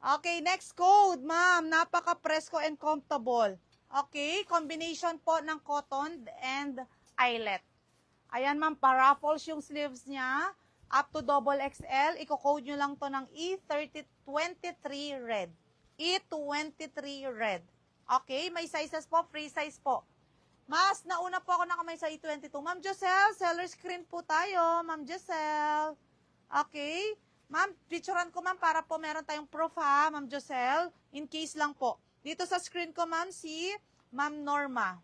Okay, next code, ma'am. Napaka-presko and comfortable. Okay, combination po ng cotton and eyelet. Ayan, ma'am, paraffles yung sleeves niya. Up to double XL. Iko-code nyo lang to ng E23 red. E23 red. Okay, may sizes po, free size po. Mas, nauna po ako nakamay sa E22. Ma'am Joselle, seller screen po tayo. Ma'am Joselle. Okay. Ma'am, picturean ko ma'am para po meron tayong proof ha, Ma'am Joselle. In case lang po. Dito sa screen ko ma'am si Ma'am Norma.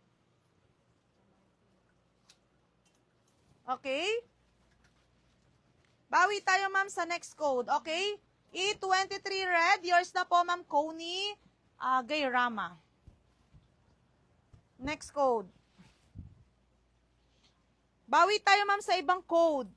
Okay? Bawi tayo ma'am sa next code. Okay? E23 red. Yours na po ma'am Connie Gayrama. Next code. Bawi tayo ma'am sa ibang code.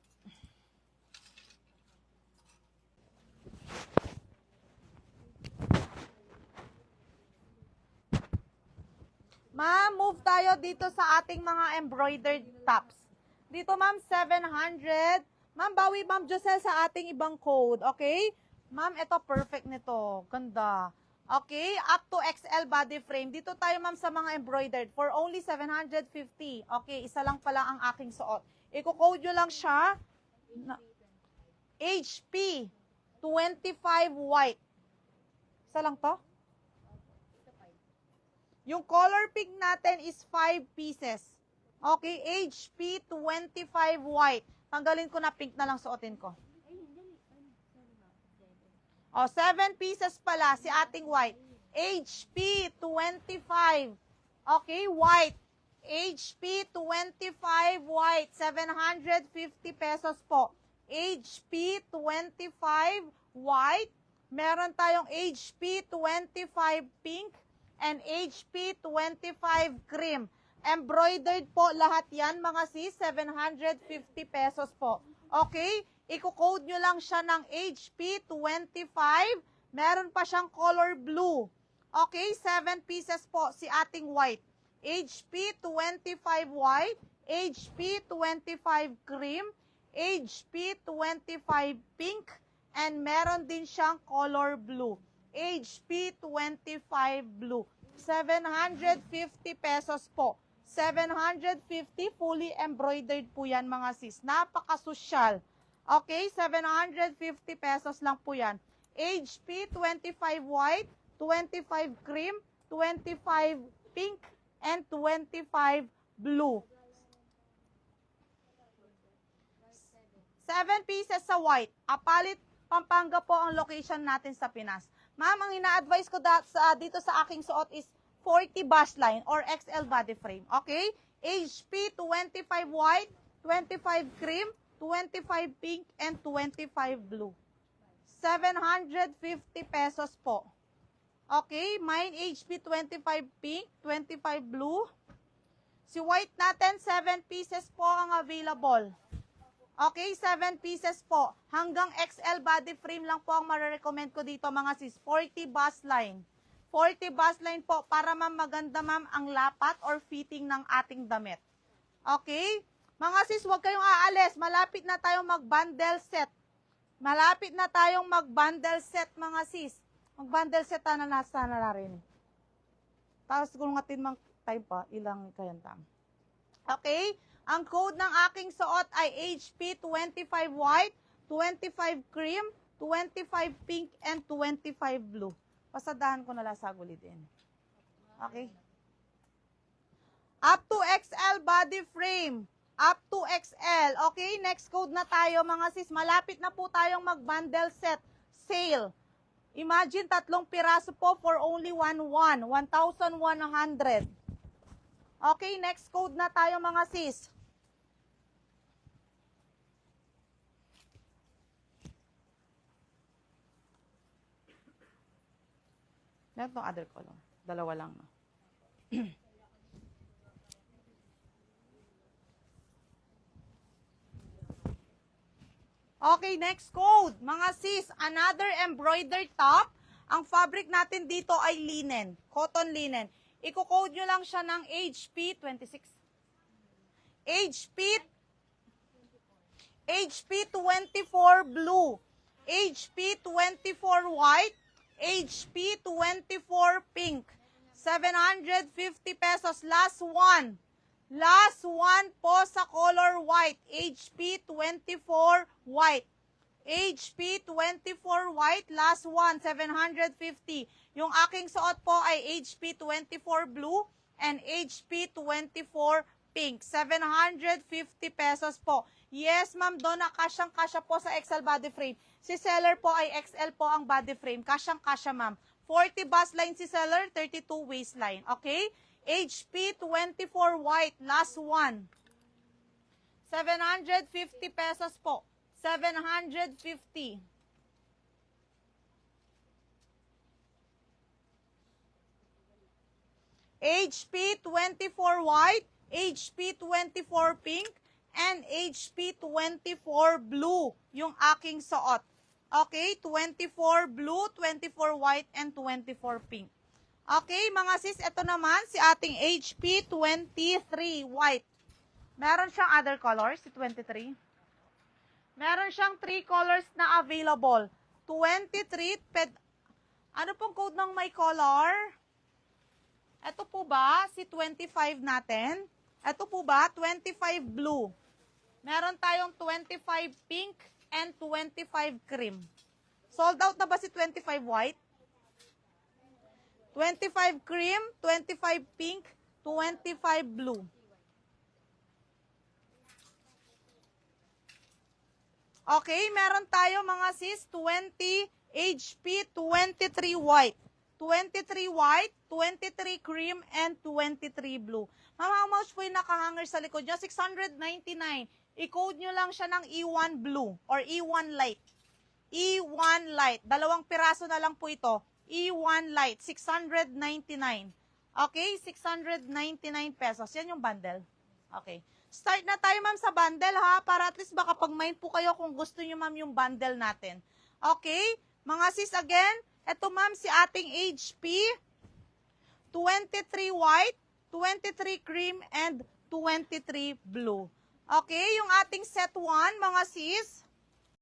Ma'am, move tayo dito sa ating mga embroidered tops. Dito ma'am, 700. Ma'am, bawi ma'am Joselle sa ating ibang code. Okay? Ma'am, ito perfect nito. Ganda. Okay? Up to XL body frame. Dito tayo ma'am sa mga embroidered for only 750. Okay, isa lang pala ang aking suot. Iko-code nyo lang siya. HP 25 white. Isa lang to? Yung color pink natin is 5 pieces. Okay, HP 25 white. Tanggalin ko na pink na lang suotin ko. O, 7 pieces pala si ating white. HP 25. Okay, white. HP 25 white. 750 pesos po. HP 25 white. Meron tayong HP 25 pink. And HP 25 cream. Embroidered po lahat yan, mga sis, 750 pesos po. Okay? Iko-code nyo lang siya ng HP 25. Meron pa siyang color blue. Okay? 7 pieces po si ating white. HP 25 white, HP 25 cream, HP 25 pink, and meron din siyang color blue. HP 25 blue. 750 pesos po. 750 fully embroidered po yan mga sis. Napaka-sosyal. Okay, 750 pesos lang po yan. HP 25 white, 25 cream, 25 pink, and 25 blue. 7 pieces sa white. Apalit, Pampanga po ang location natin sa Pinas. Ma'am, ang ina-advise ko dito sa aking suot is 40 bust line or XL body frame. Okay? HP 25 white, 25 cream, 25 pink, and 25 blue. 750 pesos po. Okay? Mine HP 25 pink, 25 blue. Si white natin, 7 pieces po ang available. Okay, 7 pieces po. Hanggang XL body frame lang po ang marirecommend ko dito mga sis. 40 bust line. 40 bust line po para ma'am maganda ma'am ang lapat or fitting ng ating damit. Okay? Mga sis, huwag kayong aalis. Malapit na tayong mag-bundle set. Malapit na tayong mag-bundle set mga sis. Mag-bundle set na nasa na rin. Tapos kung natin mang time pa, ilang kayantang. Okay? Ang code ng aking suot ay HP 25 white, 25 cream, 25 pink, and 25 blue. Pasadahan ko na lang sa guli din. Okay? Up to XL body frame. Up to XL. Okay? Next code na tayo mga sis. Malapit na po tayong mag-bundle set. Sale. Imagine 3 piraso po for only 1,100. Okay? Next code na tayo mga sis. Meron itong other color. Dalawa lang, no? Okay, next code. Mga sis, another embroidered top. Ang fabric natin dito ay linen. Cotton linen. Iko-code nyo lang siya ng HP 26. HP 24 blue. HP 24 white. HP 24 pink. 750 pesos. Last one. Last one po sa color white. HP 24 white. HP 24 white. Last one. 750. Yung aking suot po ay HP 24 blue and HP 24 pink. 750 pesos po. Yes, ma'am, Donna, kasyang-kasya po sa XL body frame. Si seller po ay XL po ang body frame. Kasyang-kasya, ma'am. 40 bust line si seller, 32 waistline. Okay? HP 24 white, last one. 750 pesos po. 750. HP 24 white, HP 24 pink, and HP 24 blue, yung aking suot. Okay, 24 blue, 24 white, and 24 pink. Okay, mga sis, ito naman si ating HP 23 white. Meron siyang other colors, si 23. Meron siyang 3 colors na available. 23, ano pong code ng may color? Ito po ba, si 25 natin? Ito po ba, 25 blue. Meron tayong 25 pink and 25 cream. Sold out na ba si 25 white? 25 cream, 25 pink, 25 blue. Okay, meron tayo mga sis, 20 HP, 23 white. 23 white, 23 cream, and 23 blue. Ma'am, how much po yung nakahanger sa likod nyo? 699. I-code nyo lang siya ng E1 blue or E1 light. E1 light. 2 piraso na lang po ito. E1 light, 699. Okay, 699 pesos. Yan yung bundle. Okay. Start na tayo, ma'am, sa bundle, ha? Para at least baka pag-mind po kayo kung gusto nyo, ma'am, yung bundle natin. Okay? Mga sis, again, eto, ma'am, si ating HP, 23 white, 23 cream, and 23 blue. Okay? Yung ating set 1, mga sis,